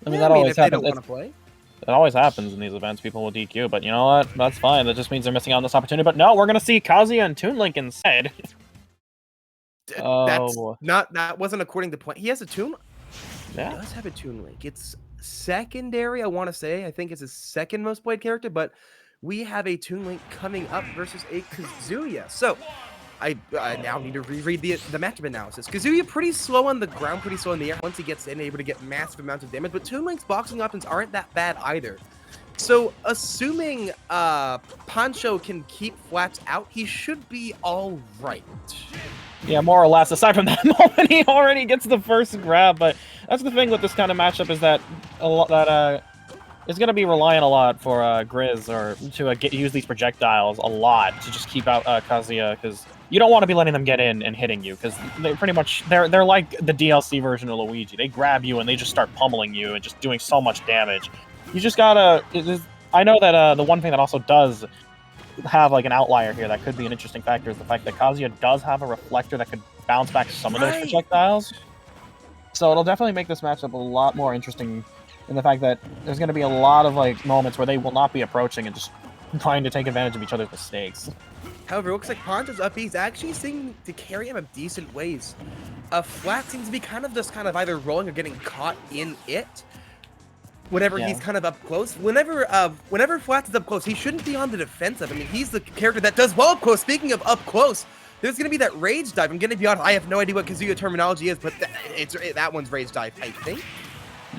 I mean, Yeah, that always if they happens. don't want to play. It always happens in these events. People will DQ, but you know what? That's fine. That just means they're missing out on this opportunity. But no, we're gonna see Kazuya and Toon Link instead. That's Oh, that wasn't according to point. He has a Toon. yeah. He does have a Toon Link. It's secondary, I want to say. I think it's his second most played character, but we have a Toon Link coming up versus a Kazuya. So I now need to reread the matchup analysis. Kazuya pretty slow on the ground, pretty slow in the air. Once he gets in, able to get massive amounts of damage, but Toon Link's boxing options aren't that bad either. So assuming Pancho can keep Flats out, he should be all right. Yeah, more or less. Aside from that moment, he already gets the first grab. But that's the thing with this kind of matchup is that it's going to be relying a lot for Grizz or to use these projectiles a lot to just keep out Kazuya, because you don't want to be letting them get in and hitting you, because they pretty much they're like the DLC version of Luigi. They grab you and they just start pummeling you and just doing so much damage. You just gotta. I know that the one thing that also does have like an outlier here that could be an interesting factor is the fact that Kazuya does have a reflector that could bounce back some of those projectiles. So it'll definitely make this matchup a lot more interesting in the fact that there's going to be a lot of like moments where they will not be approaching and just trying to take advantage of each other's mistakes. However, it looks like Pancho's up B's actually seeming to carry him in decent ways. Flat seems to be kind of either rolling or getting caught in it. Whenever he's kind of up close, whenever Flats is up close, he shouldn't be on the defensive. I mean, he's the character that does well up close. Speaking of up close, there's gonna be that rage dive. I'm gonna be honest, I have no idea what Kazuya terminology is, but that one's rage dive, I think.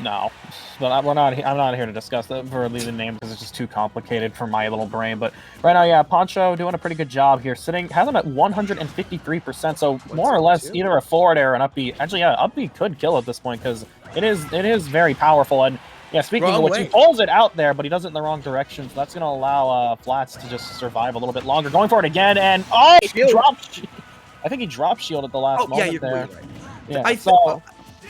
No, but I'm not here to discuss that for the name because it's just too complicated for my little brain. But right now, yeah, Pancho doing a pretty good job here. Has him at 153%, so more or less either a forward air or an up B. Actually, yeah, up B could kill at this point because it is very powerful. And yeah, speaking of which, he pulls it out there, but he does it in the wrong direction, so that's going to allow Flats to just survive a little bit longer. Going for it again, and I think he dropped shield at the last moment you're there. right. Yeah,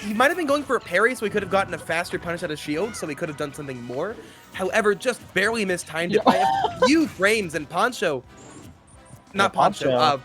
he might have been going for a parry, so he could have gotten a faster punish out of shield, so he could have done something more. However, just barely mistimed it by a few frames, and Pancho... Pancho.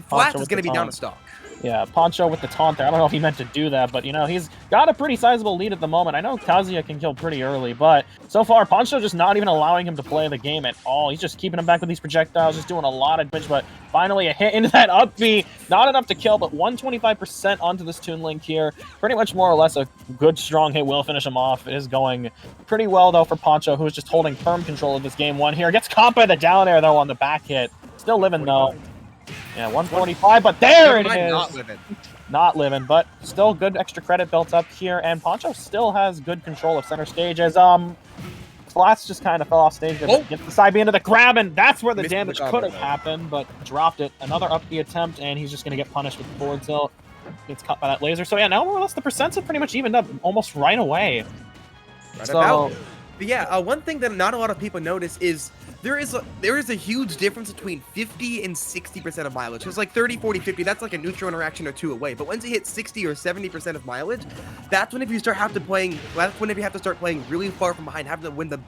Flats is going to be down to stock. Yeah, Pancho with the taunt there. I don't know if he meant to do that, but, you know, he's got a pretty sizable lead at the moment. I know Kazuya can kill pretty early, but so far, Pancho just not even allowing him to play the game at all. He's just keeping him back with these projectiles, just doing a lot of damage, but finally a hit into that up B. Not enough to kill, but 125% onto this Toon Link here. Pretty much more or less a good, strong hit will finish him off. It is going pretty well, though, for Pancho, who is just holding firm control of this game one here. Gets caught by the down air, though, on the back hit. Still living, though. Yeah, 145, but there it is! Not living, but still good extra credit built up here, and Pancho still has good control of center stage as Flats just kind of fell off stage, gets the side B into the grab, and that's where the damage could have happened, but dropped it. Another up B attempt, and he's just going to get punished with the forward tilt. Gets cut by that laser. So yeah, now more or less the percents have pretty much evened up almost right away. But yeah, one thing that not a lot of people notice is there is a huge difference between 50 and 60% of mileage. It's like 30, 40, 50. That's like a neutral interaction or two away. But once you hit 60 or 70% of mileage, that's whenever you have to start playing really far from behind, having to win the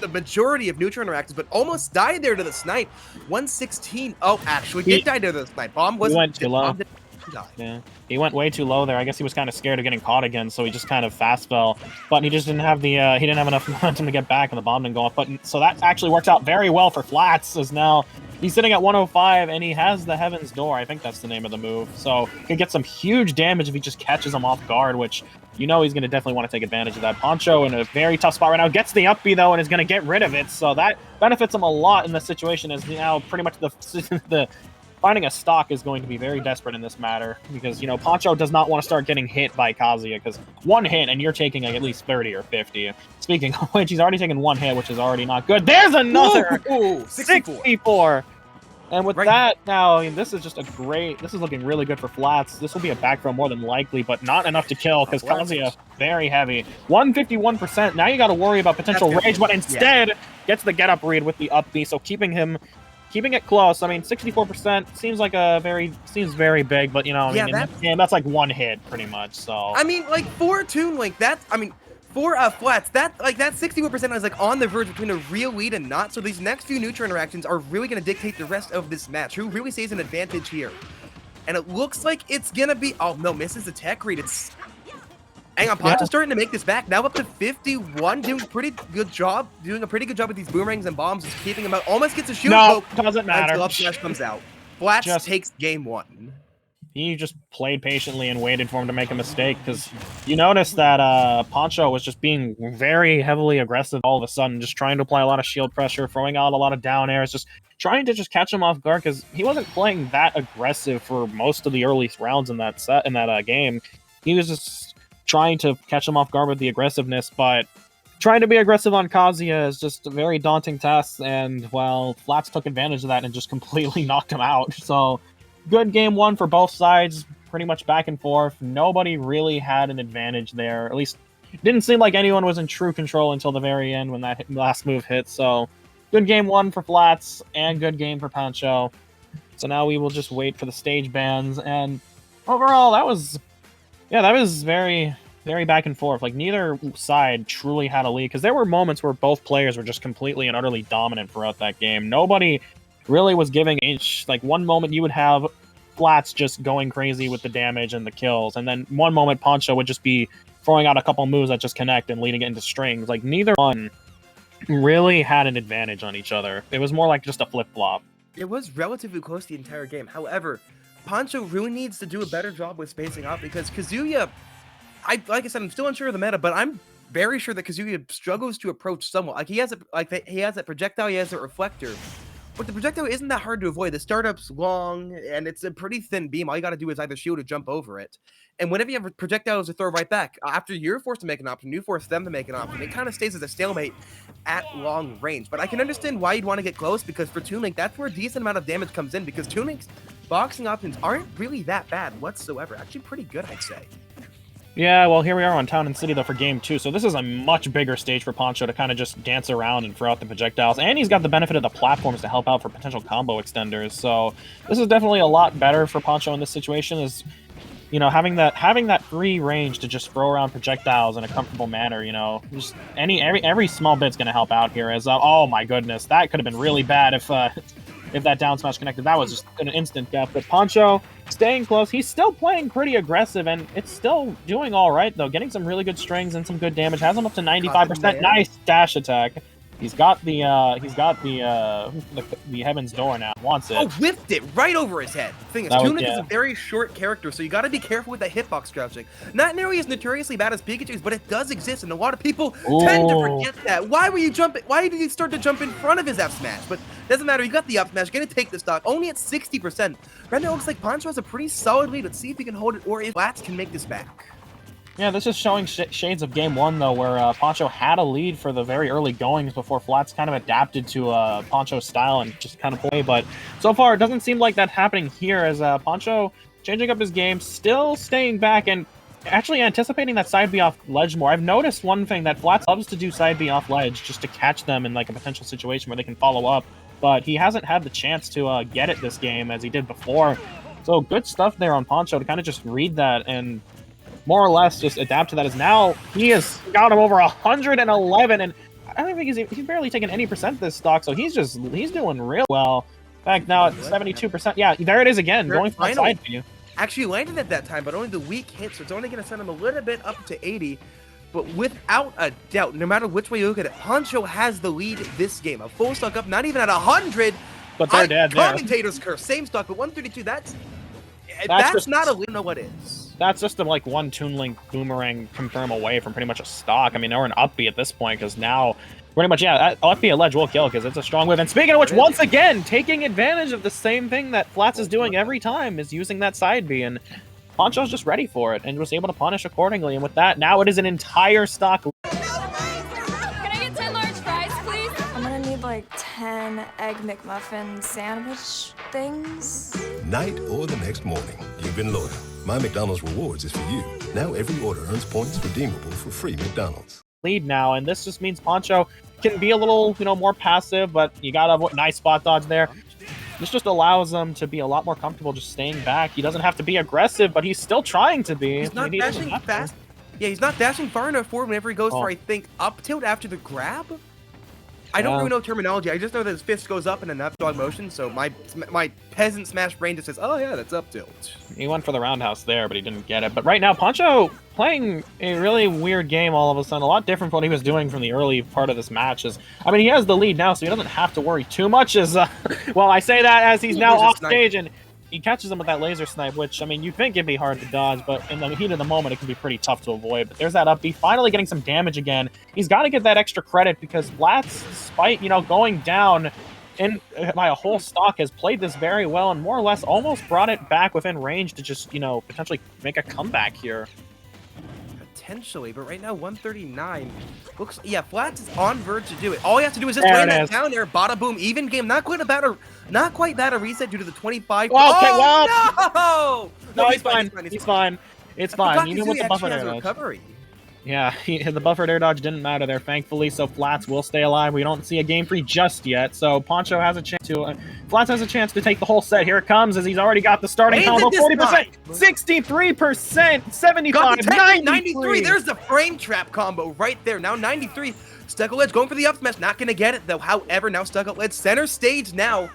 majority of neutral interactions. But almost died there to the snipe. 116. Oh, actually did die to the snipe. Bomb wasn't too low. Yeah, he went way too low there. I guess he was kind of scared of getting caught again, so he just kind of fast fell. But he just didn't have the he didn't have enough momentum to get back, and the bomb didn't go off. But so that actually works out very well for Flats, as now he's sitting at 105, and he has the Heaven's Door. I think that's the name of the move. So he could get some huge damage if he just catches him off guard, which you know he's going to definitely want to take advantage of that. Pancho in a very tough spot right now. Gets the up B, though, and is going to get rid of it. So that benefits him a lot in this situation, as now pretty much the finding a stock is going to be very desperate in this matter, because, you know, Pancho does not want to start getting hit by Kazuya, because one hit and you're taking like at least 30 or 50. Speaking of which, he's already taken one hit, which is already not good. There's another! Ooh, 64! And with that, now, I mean, this is looking really good for Flats. This will be a back throw more than likely, but not enough to kill, because Kazuya, very heavy. 151%. Now you got to worry about potential rage, but instead gets the get-up read with the up B, so keeping it close. I mean, 64% seems very big, but, you know, that's like one hit pretty much. So I mean, like for Toon Link, for Flats, that 61% is like on the verge between a real lead and not. So these next few neutral interactions are really going to dictate the rest of this match. Who really stays an advantage here? And it looks like it's gonna be. Oh no, misses the tech read. Hang on, Pancho's starting to make this back. Now up to 51, doing a pretty good job with these boomerangs and bombs, just keeping him out. Almost gets a shoot. No, doesn't matter. Until up smash comes out. FLATS takes game 1. He just played patiently and waited for him to make a mistake, because you notice that Pancho was just being very heavily aggressive all of a sudden, just trying to apply a lot of shield pressure, throwing out a lot of down airs, just trying to just catch him off guard, because he wasn't playing that aggressive for most of the early rounds in that game. He was just trying to catch him off guard with the aggressiveness, but trying to be aggressive on Kazuya is just a very daunting task, and, well, FLATS took advantage of that and just completely knocked him out, so... Good game 1 for both sides, pretty much back and forth. Nobody really had an advantage there. At least, it didn't seem like anyone was in true control until the very end when that last move hit. So, good game 1 for FLATS, and good game for Pancho. So now we will just wait for the stage bans. And overall, that was very, very back and forth. Like, neither side truly had a lead, because there were moments where both players were just completely and utterly dominant throughout that game. Nobody really was giving each, like, one moment you would have FLATS just going crazy with the damage and the kills, and then one moment Pancho would just be throwing out a couple moves that just connect and leading it into strings. Like, neither one really had an advantage on each other. It was more like just a flip-flop. It was relatively close the entire game. However, Pancho really needs to do a better job with spacing out, because Kazuya, like I said, I'm still unsure of the meta, but I'm very sure that Kazuya struggles to approach somewhat. Like, he has that projectile, he has that reflector. But the projectile isn't that hard to avoid. The startup's long, and it's a pretty thin beam. All you got to do is either shield or jump over it. And whenever you have projectiles to throw right back, after you're forced to make an option, you force them to make an option. It kind of stays as a stalemate at long range. But I can understand why you'd want to get close, because for Toon Link, that's where a decent amount of damage comes in, because Toon Link's boxing options aren't really that bad whatsoever. Actually pretty good, I'd say. Yeah, well, here we are on Town and City, though, for game 2, so this is a much bigger stage for Pancho to kind of just dance around and throw out the projectiles, and he's got the benefit of the platforms to help out for potential combo extenders, so this is definitely a lot better for Pancho in this situation, is, you know, having that free range to just throw around projectiles in a comfortable manner, you know, just every small bit's gonna help out here, as, oh my goodness, that could have been really bad if that down smash connected. That was just an instant death. But Pancho staying close. He's still playing pretty aggressive, and it's still doing all right, though. Getting some really good strings and some good damage. Has him up to 95%. Nice dash attack. He's got the Heaven's Door now. Wants it. Oh, whipped it right over his head. The thing is, Toon Link is a very short character, so you got to be careful with that hitbox crouching. Not nearly as notoriously bad as Pikachu's, but it does exist, and a lot of people tend to forget that. Why were you jumping? Why did you start to jump in front of his F smash? But doesn't matter. You got the up smash. Gonna take the stock. Only at 60%. Right now, it looks like Pancho has a pretty solid lead. Let's see if he can hold it, or if FLATS can make this back. Yeah, this is showing shades of game 1, though, where Pancho had a lead for the very early goings before FLATS kind of adapted to Pancho's style and just kind of play. But so far, it doesn't seem like that's happening here, as Pancho changing up his game, still staying back and actually anticipating that side B off ledge more. I've noticed one thing, that FLATS loves to do side B off ledge just to catch them in like a potential situation where they can follow up. But he hasn't had the chance to get it this game as he did before. So good stuff there on Pancho to kind of just read that and more or less just adapt to that, as now he has got him over 111, and I don't think he's barely taken any percent this stock, so he's doing real well. In fact, now at 72%, yeah, there it is again, going for side view. Actually landed at that time, but only the weak hit, so it's only going to send him a little bit up to 80. But without a doubt, no matter which way you look at it, Pancho has the lead this game. A full stock up, not even at 100. But they're dead there. Commentator's curse, same stock, but 132. That's not a lead. I don't know what is. That's just like one Toon Link boomerang confirm away from pretty much a stock. I mean, they're an up B at this point, because now pretty much, yeah, up B at ledge will kill, because it's a strong move. And speaking of which, once again, taking advantage of the same thing that FLATS is doing every time, is using that side B, and Pancho's just ready for it and was able to punish accordingly. And with that, now it is an entire stock. Can I get 10 large fries, please? I'm gonna need like 10 Egg McMuffin sandwich things. Night or the next morning, you've been loyal. My McDonald's Rewards is for you. Now every order earns points redeemable for free McDonald's. Lead now, and this just means Pancho can be a little, more passive, but you got a nice spot dodge there. This just allows him to be a lot more comfortable just staying back. He doesn't have to be aggressive, but he's still trying to be. He's not dashing fast. Yeah, he's not dashing far enough forward whenever he goes for, I think, up tilt after the grab. I don't really know terminology. I just know that his fist goes up in an up dog motion, so my peasant smash brain just says, oh yeah, that's up tilt. He went for the roundhouse there, but he didn't get it. But right now, Pancho playing a really weird game all of a sudden, a lot different from what he was doing from the early part of this match. I mean, he has the lead now, so he doesn't have to worry too much. Well, I say that as he's now off stage, and he catches him with that laser snipe, which, I mean, you'd think it'd be hard to dodge, but in the heat of the moment, it can be pretty tough to avoid. But there's that up B, finally getting some damage again. He's got to get that extra credit because FLATS, despite, going down by a whole stock, has played this very well and more or less almost brought it back within range to just, potentially make a comeback here. Potentially, but right now 139 looks. Yeah, FLATS is on verge to do it. All you have to do is just land that down there. Bada boom, even game. Not quite bad a reset due to the 25. Oh no! No, he's fine. He's fine. It's fine. You know what the buffer there does. Recovery. Yeah, the buffered air dodge didn't matter there, thankfully, so FLATS will stay alive. We don't see a game free just yet, so Pancho has a chance to... FLATS has a chance to take the whole set. Here it comes, as he's already got the starting combo. 40%, 63%, 75, 93. There's the frame trap combo right there. Now 93. Stuck Ledge going for the up smash. Not going to get it, though. However, now Stuck Ledge center stage now.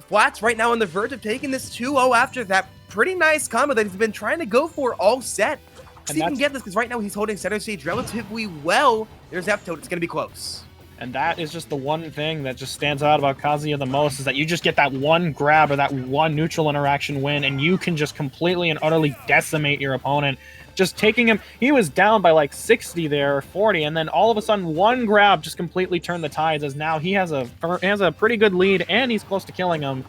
FLATS right now on the verge of taking this 2-0 after that pretty nice combo that he's been trying to go for all set. See if he can get this, because right now he's holding center stage relatively well. There's F-Toad. It's going to be close. And that is just the one thing that just stands out about Kazuya the most, is that you just get that one grab or that one neutral interaction win, and you can just completely and utterly decimate your opponent. Just taking him, he was down by like 60 there, or 40, and then all of a sudden one grab just completely turned the tides, as now he has a pretty good lead, and he's close to killing him.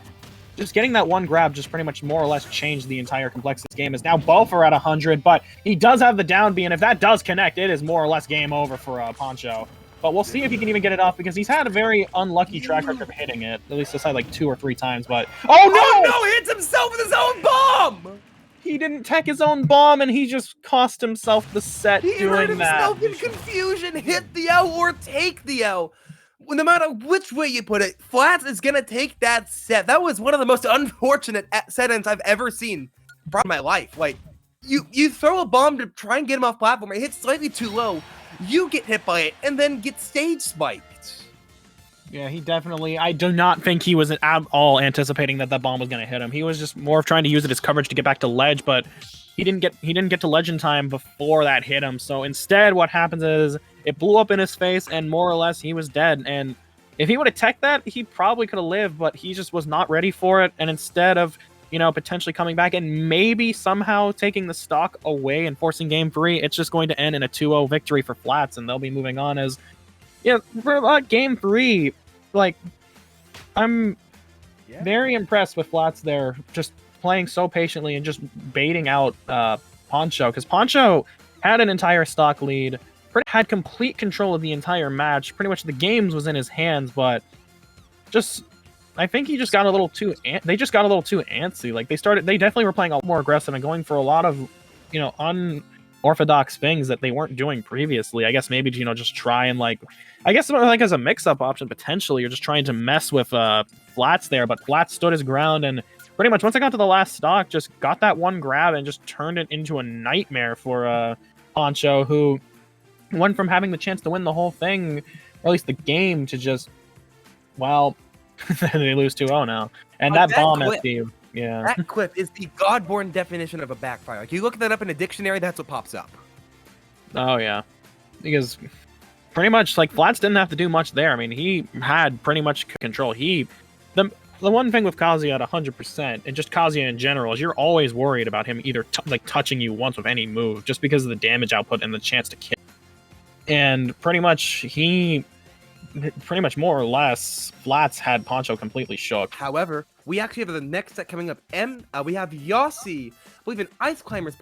Just getting that one grab just pretty much more or less changed the entire complexity of this game, as now both are at 100, but he does have the down B, and if that does connect, it is more or less game over for Pancho. But we'll see if he can even get it off, because he's had a very unlucky track record of hitting it. At least decided like 2 or 3 times, but... Oh no! Hits himself with his own bomb! He didn't tech his own bomb, and he just cost himself the set doing that. He hurt himself in confusion. Hit the L or take the L. No matter which way you put it, FLATS is going to take that set. That was one of the most unfortunate set ends I've ever seen in my life. Like, you throw a bomb to try and get him off platform, it hits slightly too low, you get hit by it, and then get stage spiked. Yeah, he definitely... I do not think he was at all anticipating that bomb was going to hit him. He was just more of trying to use it as coverage to get back to ledge, but he didn't get to ledge in time before that hit him. So instead, what happens is it blew up in his face, and more or less he was dead. And if he would have teched that, he probably could have lived, but he just was not ready for it. And instead of, potentially coming back and maybe somehow taking the stock away and forcing game 3, it's just going to end in a 2-0 victory for FLATS, and they'll be moving on as, for game 3, like, I'm very impressed with FLATS there, just playing so patiently and just baiting out Pancho, because Pancho had an entire stock lead, had complete control of the entire match. Pretty much the games was in his hands, but I think he just got a little too. They just got a little too antsy. Like they definitely were playing a lot more aggressive and going for a lot of, unorthodox things that they weren't doing previously. I guess maybe just try and as a mix-up option potentially, you're just trying to mess with FLATS there. But FLATS stood his ground, and pretty much once I got to the last stock, just got that one grab and just turned it into a nightmare for Pancho, who went from having the chance to win the whole thing, or at least the game, to just, well, they lose 2-0 now. And that bomb FD, yeah. That clip is the God-born definition of a backfire. Like, you look that up in a dictionary, that's what pops up. Oh, yeah. Because pretty much, like, FLATS didn't have to do much there. I mean, he had pretty much control. The one thing with Kazuya at 100%, and just Kazuya in general, is you're always worried about him either touching you once with any move, just because of the damage output and the chance to kill. And pretty much more or less, FLATS had Pancho completely shook. However, we actually have the next set coming up. We have Yossi, I believe an Ice Climbers